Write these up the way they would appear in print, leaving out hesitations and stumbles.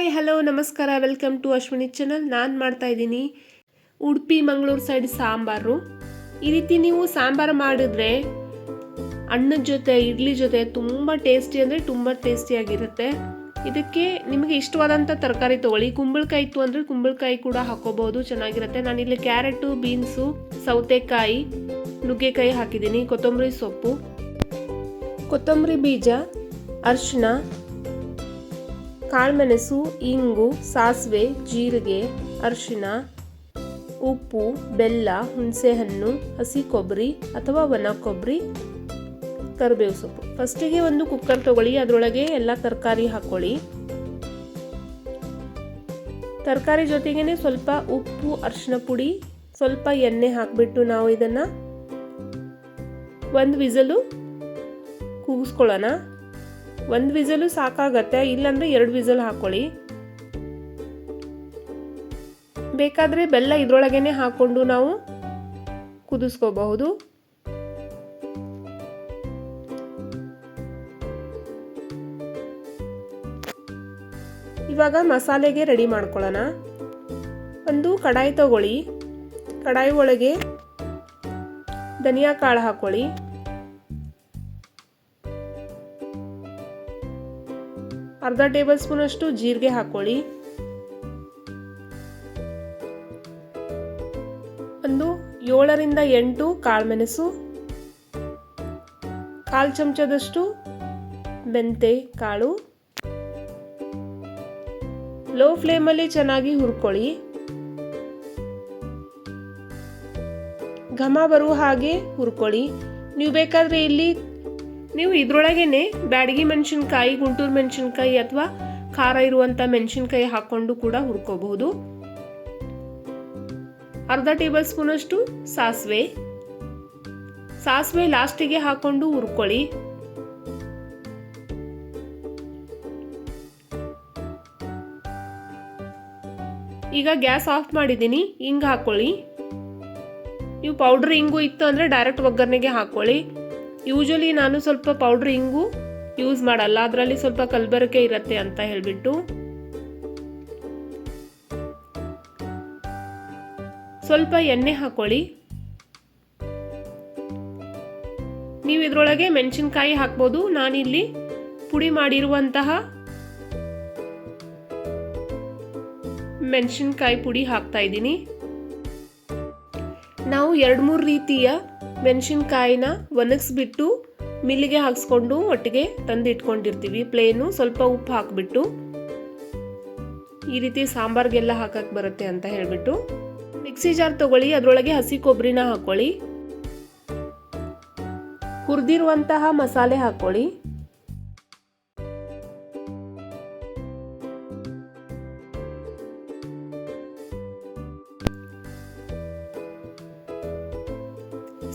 Hi hello ನಮಸ್ಕಾರ, welcome to Ashwini channel. ನಾನು ಮಾಡ್ತಾ ಇದ್ದೀನಿ ಉಡುಪಿ ಮಂಗಳೂರು ಸೈಡ್ ಸಾಂಬಾರು. ಈ ರೀತಿ ನೀವು ಸಾಂಬಾರು ಮಾಡಿದ್ರೆ ಅನ್ನದ ಜೊತೆ ಇಡ್ಲಿ ಜೊತೆ ತುಂಬ ಟೇಸ್ಟಿ ಅಂದರೆ ತುಂಬ ಟೇಸ್ಟಿಯಾಗಿರುತ್ತೆ. ಇದಕ್ಕೆ ನಿಮಗೆ ಇಷ್ಟವಾದಂಥ ತರಕಾರಿ ತೊಗೊಳ್ಳಿ. ಕುಂಬಳಕಾಯಿ ಇತ್ತು ಅಂದರೆ ಕುಂಬಳಕಾಯಿ ಕೂಡ ಹಾಕೋಬಹುದು, ಚೆನ್ನಾಗಿರುತ್ತೆ. ನಾನಿಲ್ಲಿ ಕ್ಯಾರೆಟು, ಬೀನ್ಸು, ಸೌತೆಕಾಯಿ, ನುಗ್ಗೆಕಾಯಿ ಹಾಕಿದ್ದೀನಿ, ಕೊತ್ತಂಬರಿ ಸೊಪ್ಪು, ಕೊತ್ತಂಬರಿ ಬೀಜ, ಅರಿಶಿನ, ಕಾಳುಮೆಣಸು, ಇಂಗು, ಸಾಸಿವೆ, ಜೀರಿಗೆ, ಅರಿಶಿನ, ಉಪ್ಪು, ಬೆಲ್ಲ, ಹುಣಸೆಹಣ್ಣು, ಹಸಿ ಕೊಬ್ಬರಿ ಅಥವಾ ಒಣ ಕೊಬ್ಬರಿ, ಕರಿಬೇವು ಸೊಪ್ಪು. ಫಸ್ಟಿಗೆ ಒಂದು ಕುಕ್ಕರ್ ತಗೊಳ್ಳಿ, ಅದರೊಳಗೆ ಎಲ್ಲ ತರಕಾರಿ ಹಾಕೊಳ್ಳಿ. ತರಕಾರಿ ಜೊತೆಗೇನೆ ಸ್ವಲ್ಪ ಉಪ್ಪು, ಅರಿಶಿನ ಪುಡಿ, ಸ್ವಲ್ಪ ಎಣ್ಣೆ ಹಾಕಿಬಿಟ್ಟು ನಾವು ಇದನ್ನು ಒಂದು ವಿಸಲು ಕೂಗಿಸ್ಕೊಳ್ಳೋಣ. ಒಂದು ವಿಸಲು ಸಾಕಾಗತ್ತೆ, ಇಲ್ಲಾಂದರೆ 2 ವಿಸಲ್ ಹಾಕೊಳ್ಳಿ. ಬೇಕಾದರೆ ಬೆಲ್ಲ ಇದರೊಳಗೇನೆ ಹಾಕ್ಕೊಂಡು ನಾವು ಕುದಿಸ್ಕೋಬಹುದು. ಇವಾಗ ಮಸಾಲೆಗೆ ರೆಡಿ ಮಾಡ್ಕೊಳ್ಳೋಣ. ಒಂದು ಕಡಾಯಿ ತಗೊಳ್ಳಿ, ಕಡಾಯಿ ಒಳಗೆ ಧನಿಯಾ ಕಾಳು ಹಾಕೊಳ್ಳಿ, ಅರ್ಧ ಟೇಬಲ್ ಸ್ಪೂನ್ ಅಷ್ಟು ಜೀರಿಗೆ ಹಾಕೊಳ್ಳಿ, ಒಂದು 7 ರಿಂದ 8 ಕಾಳುಮೆಣಸು, 1/4 ಚಮಚದಷ್ಟು ಮೆಂತೆ ಕಾಳು. ಲೋ ಫ್ಲೇಮಲ್ಲಿ ಚೆನ್ನಾಗಿ ಹುರ್ಕೊಳ್ಳಿ. ಘಮ ಬರುವ ಹಾಗೆ ಹುರ್ಕೊಳ್ಳಿ. ನೀವು ಬೇಕಾದರೆ ಇಲ್ಲಿ ನೀವು ಇದರೊಳಗೇನೆ ಬ್ಯಾಡಗಿ ಮೆಣಸಿನ್ಕಾಯಿ, ಗುಂಟೂರು ಮೆಣಸಿನ್ಕಾಯಿ ಅಥವಾ ಖಾರ ಇರುವಂಥ ಮೆಣಸಿನ್ಕಾಯಿ ಹಾಕ್ಕೊಂಡು ಕೂಡ ಹುರ್ಕೋಬಹುದು. ಅರ್ಧ ಟೇಬಲ್ ಸ್ಪೂನ್ ಅಷ್ಟು ಸಾಸಿವೆ ಲಾಸ್ಟಿಗೆ ಹಾಕೊಂಡು ಹುರ್ಕೊಳ್ಳಿ. ಈಗ ಗ್ಯಾಸ್ ಆಫ್ ಮಾಡಿದ್ದೀನಿ. ಹಿಂಗೆ ಹಾಕೊಳ್ಳಿ. ನೀವು ಪೌಡ್ರ್ ಇಂಗು ಇತ್ತು ಅಂದರೆ ಡೈರೆಕ್ಟ್ ಒಗ್ಗರಣೆಗೆ ಹಾಕೊಳ್ಳಿ. ಯೂಶಲಿ ನಾನು ಸ್ವಲ್ಪ ಪೌಡ್ರ್ ಇಂಗು ಯೂಸ್ ಮಾಡಲ್ಲ, ಅದರಲ್ಲಿ ಸ್ವಲ್ಪ ಕಲಬೆರಕೆ ಇರುತ್ತೆ ಅಂತ ಹೇಳಿಬಿಟ್ಟು. ಸ್ವಲ್ಪ ಎಣ್ಣೆ ಹಾಕೊಳ್ಳಿ. ನೀವು ಇದರೊಳಗೆ ಮೆಣಸಿನ್ಕಾಯಿ ಹಾಕ್ಬೋದು. ನಾನಿಲ್ಲಿ ಪುಡಿ ಮಾಡಿರುವಂತಹ ಮೆಣಸಿನ್ಕಾಯಿ ಪುಡಿ ಹಾಕ್ತಾ ಇದ್ದೀನಿ. ನಾವು 2-3 ರೀತಿಯ ಮೆಣಸಿನ್ಕಾಯಿನ ಒಣಗಿಸ್ಬಿಟ್ಟು ಮಿಲ್ಲಿಗೆ ಹಾಕ್ಸ್ಕೊಂಡು ಒಟ್ಟಿಗೆ ತಂದು ಇಟ್ಕೊಂಡಿರ್ತೀವಿ. ಪ್ಲೇನು ಸ್ವಲ್ಪ ಉಪ್ಪು ಹಾಕ್ಬಿಟ್ಟು ಈ ರೀತಿ ಸಾಂಬಾರ್ಗೆಲ್ಲ ಹಾಕಕ್ಕೆ ಬರುತ್ತೆ ಅಂತ ಹೇಳಿಬಿಟ್ಟು. ಮಿಕ್ಸಿ ಜಾರ್ ತಗೊಳ್ಳಿ, ಅದರೊಳಗೆ ಹಸಿ ಕೊಬ್ಬರಿನ ಹಾಕೊಳ್ಳಿ, ಹುರಿದಿರುವಂತಹ ಮಸಾಲೆ ಹಾಕೊಳ್ಳಿ,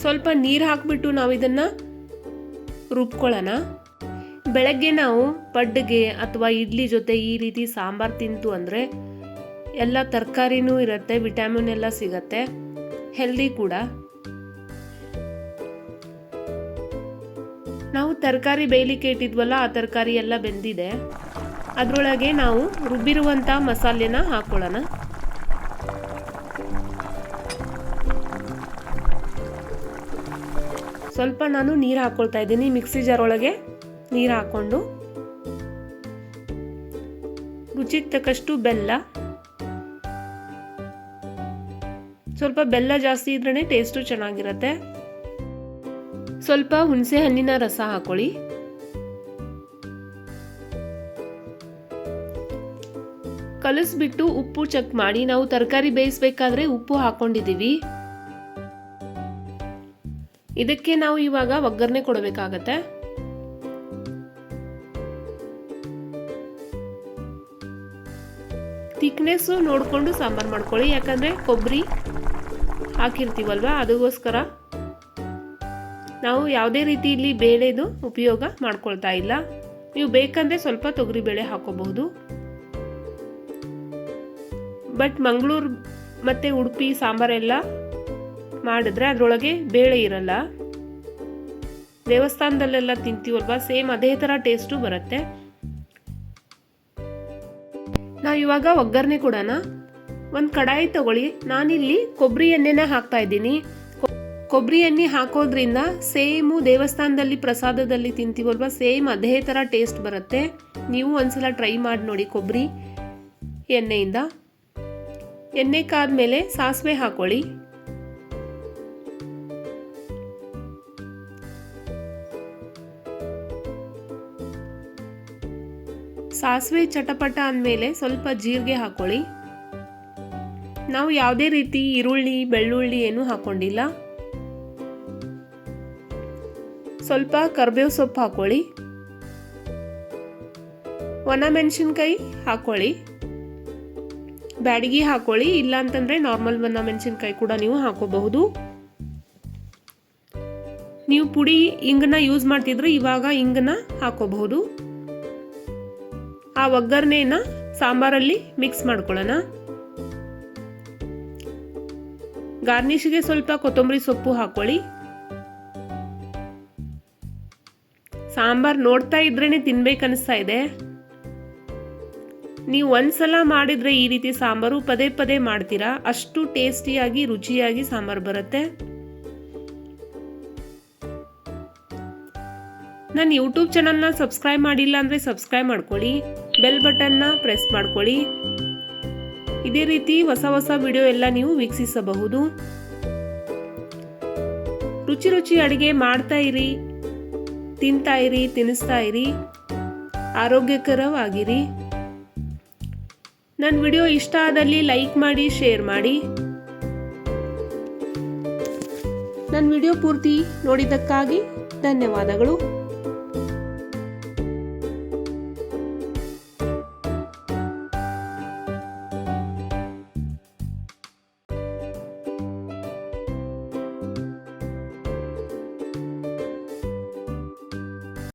ಸ್ವಲ್ಪ ನೀರು ಹಾಕಿಬಿಟ್ಟು ನಾವು ಇದನ್ನು ರುಬ್ಕೊಳ್ಳೋಣ. ಬೆಳಗ್ಗೆ ನಾವು ಪಡ್ಡಿಗೆ ಅಥವಾ ಇಡ್ಲಿ ಜೊತೆ ಈ ರೀತಿ ಸಾಂಬಾರು ತಿಂತು ಅಂದರೆ ಎಲ್ಲ ತರಕಾರಿನೂ ಇರುತ್ತೆ, ವಿಟಮಿನ್ ಎಲ್ಲ ಸಿಗತ್ತೆ, ಹೆಲ್ದಿ ಕೂಡ. ನಾವು ತರಕಾರಿ ಬೇಯಲಿಕ್ಕೆ ಇಟ್ಟಿದ್ವಲ್ಲ, ಆ ತರಕಾರಿ ಎಲ್ಲ ಬೆಂದಿದೆ. ಅದರೊಳಗೆ ನಾವು ರುಬ್ಬಿರುವಂಥ ಮಸಾಲೆನ ಹಾಕ್ಕೊಳ್ಳೋಣ. ಸ್ವಲ್ಪ ನಾನು ನೀರು ಹಾಕ್ಕೊಳ್ತಾ ಇದ್ದೀನಿ. ಮಿಕ್ಸಿ ಜಾರ್ ಒಳಗೆ ನೀರು ಹಾಕ್ಕೊಂಡು ರುಚಿಗೆ ತಕ್ಕಷ್ಟು ಬೆಲ್ಲ, ಸ್ವಲ್ಪ ಬೆಲ್ಲ ಜಾಸ್ತಿ ಇದ್ರೇ ಟೇಸ್ಟು ಚೆನ್ನಾಗಿರುತ್ತೆ. ಸ್ವಲ್ಪ ಹುಣಸೆ ಹಣ್ಣಿನ ರಸ ಹಾಕೊಳ್ಳಿ. ಕಲಿಸ್ಬಿಟ್ಟು ಉಪ್ಪು ಚೆಕ್ ಮಾಡಿ. ನಾವು ತರಕಾರಿ ಬೇಯಿಸಬೇಕಾದ್ರೆ ಉಪ್ಪು ಹಾಕೊಂಡಿದ್ದೀವಿ. ಇದಕ್ಕೆ ನಾವು ಇವಾಗ ಒಗ್ಗರಣೆ ಕೊಡಬೇಕಾಗತ್ತೆ. ಥಿಕ್ನೆಸ್ಸು ನೋಡಿಕೊಂಡು ಸಾಂಬಾರು ಮಾಡ್ಕೊಳ್ಳಿ, ಯಾಕಂದರೆ ಕೊಬ್ಬರಿ ಹಾಕಿರ್ತೀವಲ್ವ, ಅದಕ್ಕೋಸ್ಕರ ನಾವು ಯಾವುದೇ ರೀತಿ ಇಲ್ಲಿ ಬೇಳೆದು ಉಪಯೋಗ ಮಾಡ್ಕೊಳ್ತಾ ಇಲ್ಲ. ನೀವು ಬೇಕಂದರೆ ಸ್ವಲ್ಪ ತೊಗರಿಬೇಳೆ ಹಾಕೋಬಹುದು. ಬಟ್ ಮಂಗಳೂರು ಮತ್ತು ಉಡುಪಿ ಸಾಂಬಾರೆಲ್ಲ ಮಾಡಿದ್ರೆ ಅದರೊಳಗೆ ಬೇಳೆ ಇರಲ್ಲ. ದೇವಸ್ಥಾನದಲ್ಲೆಲ್ಲ ತಿಂತೀವಲ್ವಾ, ಸೇಮ್ ಅದೇ ಥರ ಟೇಸ್ಟು ಬರುತ್ತೆ. ನಾವು ಇವಾಗ ಒಗ್ಗರಣೆ ಕೊಡೋಣ. ಒಂದು ಕಡಾಯಿ ತಗೊಳ್ಳಿ. ನಾನಿಲ್ಲಿ ಕೊಬ್ಬರಿ ಎಣ್ಣೆನ ಹಾಕ್ತಾ ಇದ್ದೀನಿ. ಕೊಬ್ಬರಿ ಎಣ್ಣೆ ಹಾಕೋದ್ರಿಂದ ಸೇಮು ದೇವಸ್ಥಾನದಲ್ಲಿ ಪ್ರಸಾದದಲ್ಲಿ ತಿಂತೀವಲ್ವ, ಸೇಮ್ ಅದೇ ಥರ ಟೇಸ್ಟ್ ಬರುತ್ತೆ. ನೀವು ಒಂದ್ಸಲ ಟ್ರೈ ಮಾಡಿ ನೋಡಿ ಕೊಬ್ಬರಿ ಎಣ್ಣೆಯಿಂದ. ಎಣ್ಣೆ ಕಾದ್ಮೇಲೆ ಸಾಸಿವೆ ಹಾಕೊಳ್ಳಿ. ಸಾಸಿವೆ ಚಟಪಟ ಅಂದಮೇಲೆ ಸ್ವಲ್ಪ ಜೀರಿಗೆ ಹಾಕೊಳ್ಳಿ. ನಾವು ಯಾವುದೇ ರೀತಿ ಈರುಳ್ಳಿ ಬೆಳ್ಳುಳ್ಳಿ ಏನೂ ಹಾಕೊಂಡಿಲ್ಲ. ಸ್ವಲ್ಪ ಕರಿಬೇವು ಸೊಪ್ಪು ಹಾಕೊಳ್ಳಿ. ಒಣಮೆಣಸಿನ್ಕಾಯಿ ಹಾಕೊಳ್ಳಿ. ಬ್ಯಾಡಗಿ ಹಾಕೊಳ್ಳಿ, ಇಲ್ಲ ಅಂತಂದ್ರೆ ನಾರ್ಮಲ್ ಒಣಮೆಣಸಿನ್ಕಾಯಿ ಕೂಡ ನೀವು ಹಾಕೋಬಹುದು. ನೀವು ಪುಡಿ ಇಂಗನ್ನ ಯೂಸ್ ಮಾಡ್ತಿದ್ರೆ ಇವಾಗ ಇಂಗನ್ನ ಹಾಕೋಬಹುದು. ಆ ಒಗ್ಗರಣೆನ ಸಾಂಬಾರಲ್ಲಿ ಮಿಕ್ಸ್ ಮಾಡ್ಕೊಳ್ಳೋಣ. ಗಾರ್ನಿಷ್ಗೆ ಸ್ವಲ್ಪ ಕೊತ್ತಂಬರಿ ಸೊಪ್ಪು ಹಾಕೊಳ್ಳಿ. ಸಾಂಬಾರ್ ನೋಡ್ತಾ ಇದ್ರೇನೆ ತಿನ್ಬೇಕನ್ನಿಸ್ತಾ ಇದೆ. ನೀವು ಒಂದ್ಸಲ ಮಾಡಿದ್ರೆ ಈ ರೀತಿ ಸಾಂಬಾರು ಪದೇ ಪದೇ ಮಾಡ್ತೀರಾ, ಅಷ್ಟು ಟೇಸ್ಟಿಯಾಗಿ ರುಚಿಯಾಗಿ ಸಾಂಬಾರು ಬರುತ್ತೆ. ನನ್ನ ಯೂಟ್ಯೂಬ್ ಚಾನಲ್ನ ಸಬ್ಸ್ಕ್ರೈಬ್ ಮಾಡಿಲ್ಲ ಅಂದರೆ ಸಬ್ಸ್ಕ್ರೈಬ್ ಮಾಡ್ಕೊಳ್ಳಿ, ಬೆಲ್ ಬಟನ್ನ ಪ್ರೆಸ್ ಮಾಡ್ಕೊಳ್ಳಿ. ಇದೇ ರೀತಿ ಹೊಸ ಹೊಸ ವಿಡಿಯೋ ಎಲ್ಲ ನೀವು ವೀಕ್ಷಿಸಬಹುದು. ರುಚಿ ರುಚಿ ಅಡುಗೆ ಮಾಡ್ತಾ ಇರಿ, ತಿಂತಾ ಇರಿ, ತಿನ್ನಿಸ್ತಾ ಇರಿ, ಆರೋಗ್ಯಕರವಾಗಿರಿ. ನನ್ನ ವಿಡಿಯೋ ಇಷ್ಟ ಆದಲ್ಲಿ ಲೈಕ್ ಮಾಡಿ, ಶೇರ್ ಮಾಡಿ. ನನ್ನ ವಿಡಿಯೋ ಪೂರ್ತಿ ನೋಡಿದ್ದಕ್ಕಾಗಿ ಧನ್ಯವಾದಗಳು.